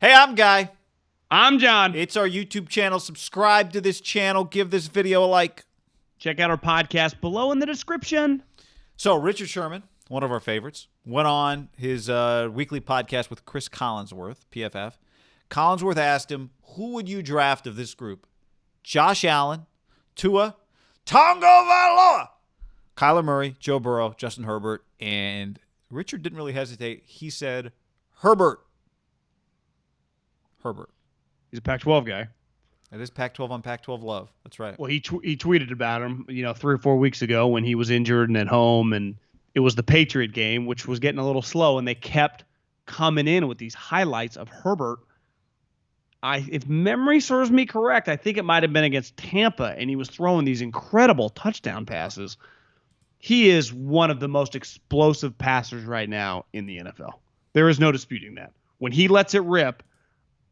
Hey, I'm Guy. I'm John. It's our YouTube channel. Subscribe to this channel. Give this video a like. Check out our podcast below in the description. So Richard Sherman, one of our favorites, went on his weekly podcast with Chris Collinsworth, PFF. Collinsworth asked him, who would you draft of this group? Josh Allen, Tua, Tongo Valoa, Kyler Murray, Joe Burrow, Justin Herbert, and Richard didn't really hesitate. He said Herbert. Herbert. He's a Pac-12 guy. It is Pac-12 on Pac-12 love. That's right. Well, he tweeted about him, 3 or 4 weeks ago when he was injured and at home, and it was the Patriot game, which was getting a little slow, and they kept coming in with these highlights of Herbert. If memory serves me correct, I think it might have been against Tampa, and he was throwing these incredible touchdown passes. He is one of the most explosive passers right now in the NFL. There is no disputing that. When he lets it rip,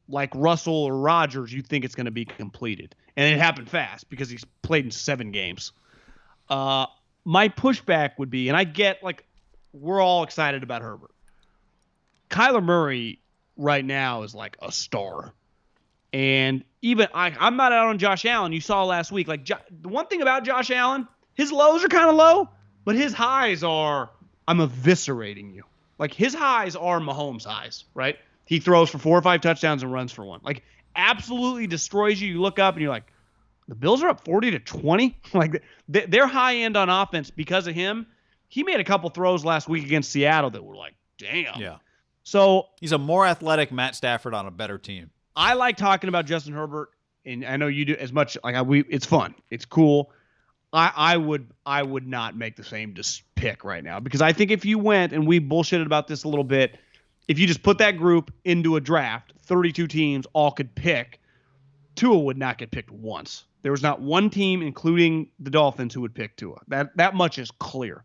like Russell or Rodgers, you think it's going to be completed. And it happened fast because he's played in 7 games. My pushback would be, and I get, we're all excited about Herbert. Kyler Murray right now is like a star. And even I'm not out on Josh Allen. You saw last week. The one thing about Josh Allen, his lows are kind of low, but his highs are, I'm eviscerating you. His highs are Mahomes highs, right? He throws for 4 or 5 touchdowns and runs for 1. Absolutely destroys you. You look up and you're like, the Bills are up 40-20. They're high end on offense because of him. He made a couple throws last week against Seattle that were like, damn. Yeah. So he's a more athletic Matt Stafford on a better team. I like talking about Justin Herbert, and I know you do as much. It's fun. It's cool. I would not make the same pick right now because I think if you went, and we bullshitted about this a little bit, if you just put that group into a draft, 32 teams all could pick, Tua would not get picked once. There was not one team, including the Dolphins, who would pick Tua. That much is clear.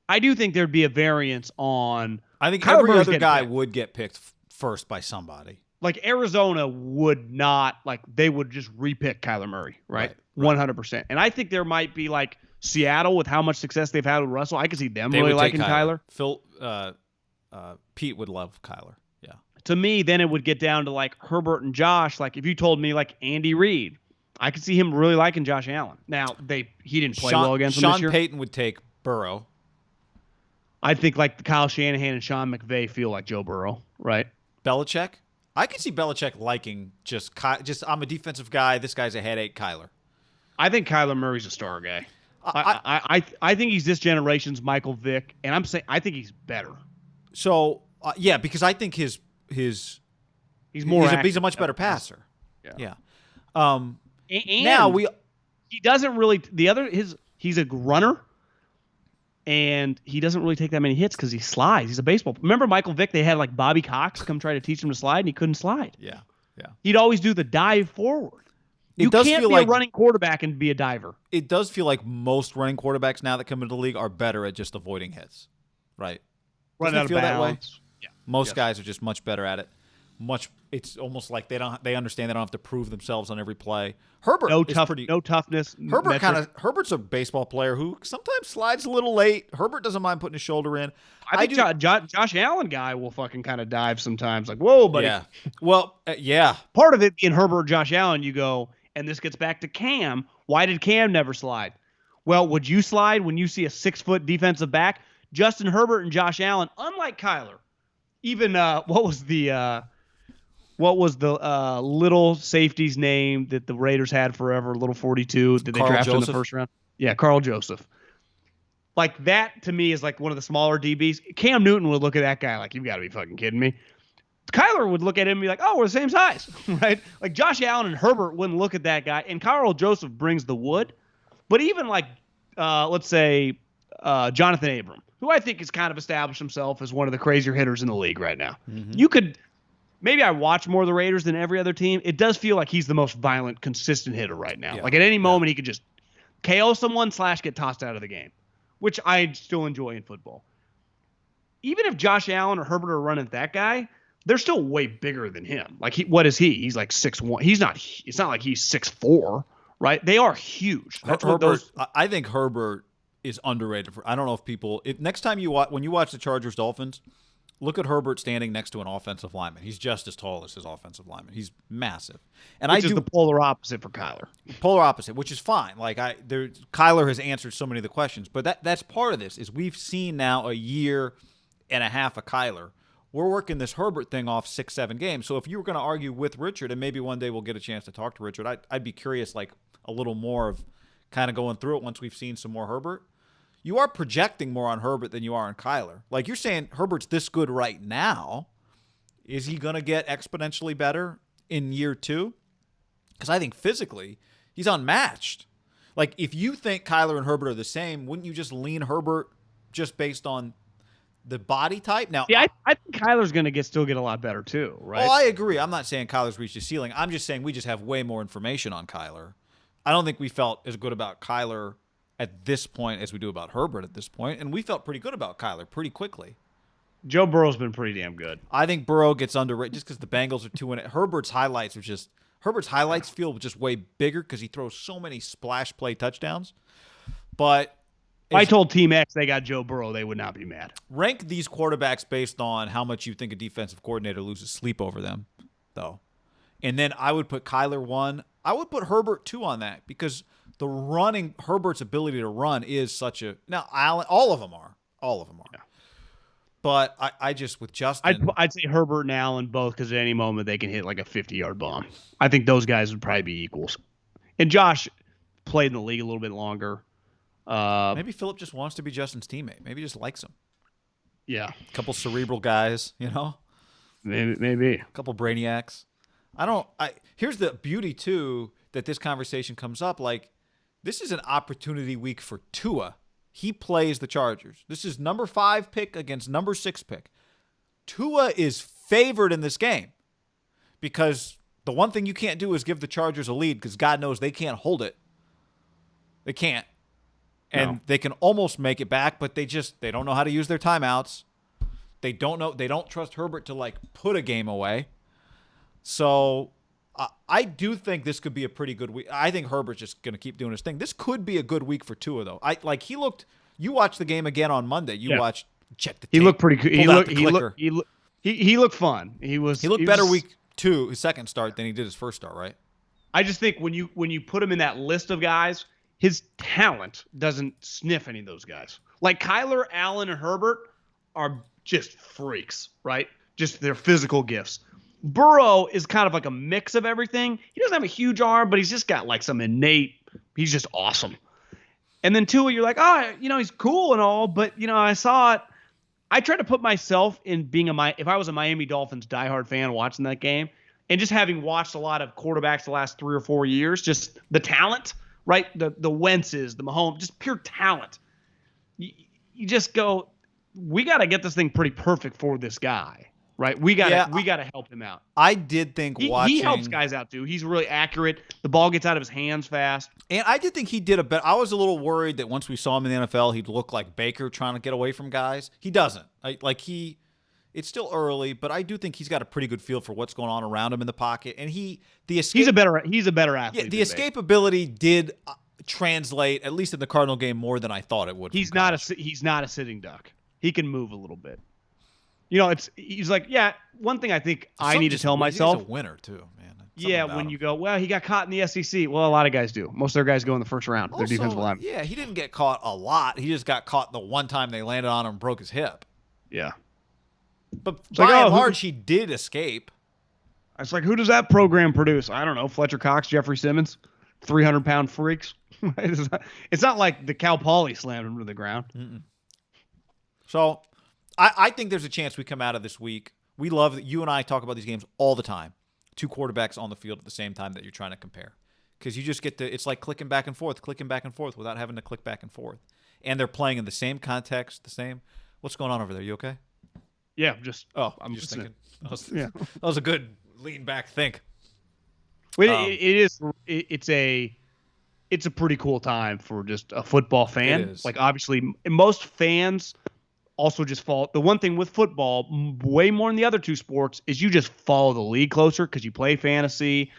I do think there'd be a variance on. I think every other guy would get picked first by somebody. Arizona would not, they would just repick Kyler Murray, right? 100%. And I think there might be Seattle with how much success they've had with Russell. I could see them really liking Kyler. Pete would love Kyler. Yeah. To me, then it would get down to Herbert and Josh. If you told me Andy Reid, I could see him really liking Josh Allen. Now he didn't play well against him this year. Sean Payton would take Burrow. I think Kyle Shanahan and Sean McVay feel like Joe Burrow, right? Belichick. I could see Belichick liking just I'm a defensive guy. This guy's a headache, Kyler. I think Kyler Murray's a star guy. I think he's this generation's Michael Vick, and I think he's better. So because I think he's a much better passer. Yeah. And now he doesn't really he's a runner. And he doesn't really take that many hits because he slides. He's a baseball. Remember Michael Vick? They had Bobby Cox come try to teach him to slide, and he couldn't slide. Yeah. He'd always do the dive forward. You can't be a running quarterback and be a diver. It does feel like most running quarterbacks now that come into the league are better at just avoiding hits, right? Running out of bounds. That way? Yeah. Most guys are just much better at it. It's almost like they understand they don't have to prove themselves on every play. Herbert no toughness. Herbert's a baseball player who sometimes slides a little late. Herbert doesn't mind putting his shoulder in. I think Josh Allen guy will fucking kind of dive sometimes. Whoa, buddy. Yeah. Well, yeah. Part of it being Herbert, Josh Allen, you go, and this gets back to Cam. Why did Cam never slide? Well, would you slide when you see a 6-foot defensive back? Justin Herbert and Josh Allen, unlike Kyler, even what was the little safety's name that the Raiders had forever, little 42 that they drafted in the first round? Yeah, Carl Joseph. That to me is one of the smaller DBs. Cam Newton would look at that guy you've got to be fucking kidding me. Kyler would look at him and be like, oh, we're the same size, right? Josh Allen and Herbert wouldn't look at that guy, and Carl Joseph brings the wood. But even let's say Jonathan Abram, who I think has kind of established himself as one of the crazier hitters in the league right now. Mm-hmm. You could maybe I watch more of the Raiders than every other team. It does feel like he's the most violent, consistent hitter right now. Yeah. At any moment, he could just KO someone / get tossed out of the game, which I still enjoy in football. Even if Josh Allen or Herbert are running that guy, they're still way bigger than him. What is he? He's 6'1". He's not. It's not like he's 6'4", right? They are huge. That's Herbert. I think Herbert is underrated. I don't know if people. Next time when you watch the Chargers Dolphins, look at Herbert standing next to an offensive lineman. He's just as tall as his offensive lineman. He's massive. And Which is the polar opposite for Kyler. Polar opposite, which is fine. Kyler has answered so many of the questions, but that's part of this is we've seen now a year and a half of Kyler. We're working this Herbert thing off 6-7 games. So if you were going to argue with Richard, and maybe one day we'll get a chance to talk to Richard, I'd be curious, like a little more of kind of going through it once we've seen some more Herbert. You are projecting more on Herbert than you are on Kyler. Like you're saying Herbert's this good right now. Is he going to get exponentially better in year 2? Because I think physically he's unmatched. Like if you think Kyler and Herbert are the same, wouldn't you just lean Herbert just based on the body type? Now, yeah, I think Kyler's going to still get a lot better too, right? Oh, I agree. I'm not saying Kyler's reached his ceiling. I'm just saying we just have way more information on Kyler. I don't think we felt as good about Kyler at this point as we do about Herbert at this point, and we felt pretty good about Kyler pretty quickly. Joe Burrow's been pretty damn good. I think Burrow gets underrated just because the Bengals are 2-1. Herbert's highlights feel just way bigger because he throws so many splash play touchdowns. But if I told Team X they got Joe Burrow, they would not be mad. Rank these quarterbacks based on how much you think a defensive coordinator loses sleep over them, though. And then I would put Kyler 1. I would put Herbert 2 on that because Herbert's ability to run is such a – now, Allen, all of them are. Yeah. But I just, with Justin – I'd say Herbert and Allen both because at any moment they can hit like a 50-yard bomb. I think those guys would probably be equals. And Josh played in the league a little bit longer. Maybe Phillip just wants to be Justin's teammate. Maybe he just likes him. Yeah. A couple cerebral guys, you know? Maybe. A couple brainiacs. Here's the beauty, too, that this conversation comes up. Like, this is an opportunity week for Tua. He plays the Chargers. This is number 5 pick against number 6 pick. Tua is favored in this game because the one thing you can't do is give the Chargers a lead because God knows they can't hold it. They can't. And They can almost make it back, but they don't know how to use their timeouts. They don't trust Herbert to like put a game away. So I do think this could be a pretty good week. I think Herbert's just going to keep doing his thing. This could be a good week for Tua, though. You watched the game again on Monday. Check the tape. He looked pretty good. He looked fun. He looked better week 2, his second start, than he did his first start, right? I just think when you put him in that list of guys, his talent doesn't sniff any of those guys. Like Kyler, Allen, and Herbert are just freaks, right? Just their physical gifts. Burrow is kind of like a mix of everything. He doesn't have a huge arm, but he's just got like some innate. He's just awesome. And then Tua, you're like, he's cool and all, but I saw it. I tried to put myself in being if I was a Miami Dolphins diehard fan watching that game, and just having watched a lot of quarterbacks the last 3 or 4 years, just the talent, right? The Wentzes, the Mahomes, just pure talent. You just go, we got to get this thing pretty perfect for this guy. Right, we got to help him out. I did think he helps guys out too. He's really accurate. The ball gets out of his hands fast. And I did think he did a bit. I was a little worried that once we saw him in the NFL, he'd look like Baker trying to get away from guys. He doesn't. It's still early, but I do think he's got a pretty good feel for what's going on around him in the pocket. And he's a better athlete. Yeah, the escapability did translate at least in the Cardinal game more than I thought it would. He's not a sitting duck. He can move a little bit. He's like, one thing I think I need to tell myself. He's a winner too, man. When you go, well, he got caught in the SEC. Well, a lot of guys do. Most of their guys go in the first round. Their defensive line. Yeah, he didn't get caught a lot. He just got caught the one time they landed on him and broke his hip. Yeah. But by and large, he did escape. It's like, who does that program produce? I don't know. Fletcher Cox, Jeffrey Simmons, 300-pound freaks. It's not like the Cal Poly slammed him to the ground. Mm-mm. So I think there's a chance we come out of this week. We love that you and I talk about these games all the time. 2 quarterbacks on the field at the same time that you're trying to compare. Because you just get it's like clicking back and forth without having to click back and forth. And they're playing in the same context, the same. What's going on over there? You okay? Yeah, I'm just thinking. That was a good lean back think. It's a pretty cool time for just a football fan. It is. Like, obviously, most fans also just follow. The one thing with football, way more than the other 2 sports, is you just follow the league closer because you play fantasy.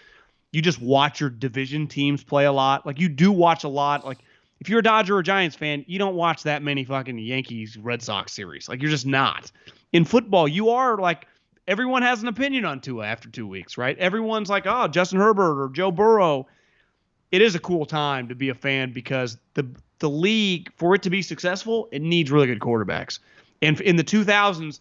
You just watch your division teams play a lot. Like, you do watch a lot. Like, if you're a Dodger or Giants fan, you don't watch that many fucking Yankees Red Sox series. Like, you're just not. in football, you are like, everyone has an opinion on Tua after 2 weeks, right? Everyone's like, oh, Justin Herbert or Joe Burrow. It is a cool time to be a fan because the league, for it to be successful, it needs really good quarterbacks. And in the 2000s,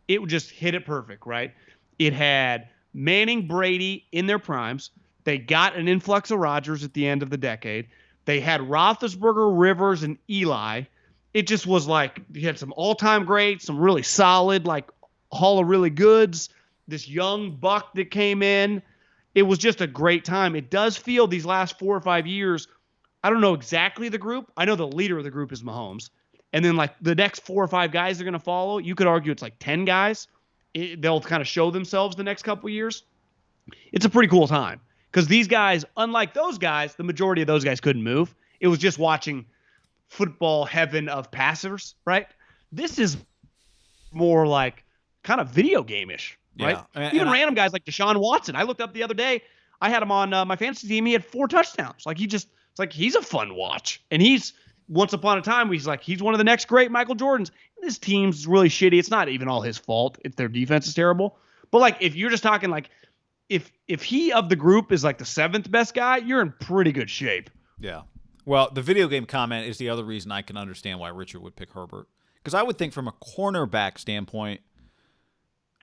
it would just hit it perfect, right? It had Manning, Brady in their primes. They got an influx of Rodgers at the end of the decade. They had Roethlisberger, Rivers, and Eli. It just was like you had some all-time greats, some really solid, like Hall of Really Goods, this young buck that came in. It was just a great time. It does feel these last 4 or 5 years, I don't know exactly the group. I know the leader of the group is Mahomes. And then like the next 4 or 5 guys they're going to follow, you could argue it's like 10 guys. They'll kind of show themselves the next couple of years. It's a pretty cool time because these guys, unlike those guys, the majority of those guys couldn't move. It was just watching football heaven of passers, right? This is more like kind of video game-ish, right? Yeah. Even random guys like Deshaun Watson. I looked up the other day. I had him on my fantasy team. He had 4 touchdowns. Like it's like he's a fun watch. And he's once upon a time, he's one of the next great Michael Jordans. This team's really shitty. It's not even all his fault if their defense is terrible. But like if you're just talking like if he of the group is like the 7th best guy, you're in pretty good shape. Yeah. Well, the video game comment is the other reason I can understand why Richard would pick Herbert. Because I would think from a cornerback standpoint,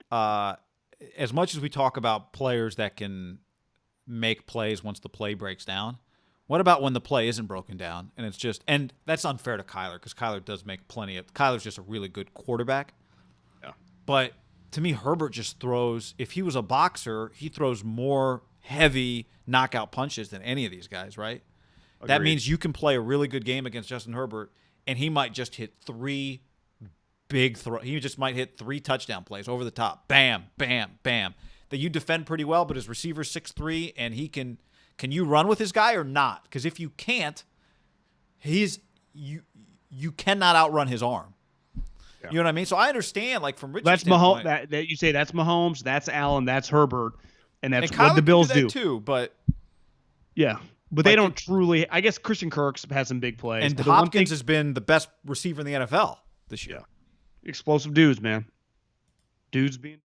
as much as we talk about players that can make plays once the play breaks down, what about when the play isn't broken down and it's just – and that's unfair to Kyler because Kyler does make plenty of – Kyler's just a really good quarterback. Yeah. But to me, Herbert just throws – if he was a boxer, he throws more heavy knockout punches than any of these guys, right? Agreed. That means you can play a really good game against Justin Herbert and he might just hit 3 big throw. He just might hit 3 touchdown plays over the top. Bam, bam, bam. That you defend pretty well, but his receiver's 6'3", and he can you run with his guy or not? Because if you can't, you cannot outrun his arm. Yeah. You know what I mean? So I understand, like from Richard's standpoint. Mahomes. That you say that's Mahomes, that's Allen, that's Herbert, and that's Kyler what the Bills do too. But yeah. But they don't truly – I guess Christian Kirk's had some big plays. And Hopkins has been the best receiver in the NFL this year. Explosive dudes, man. Dudes being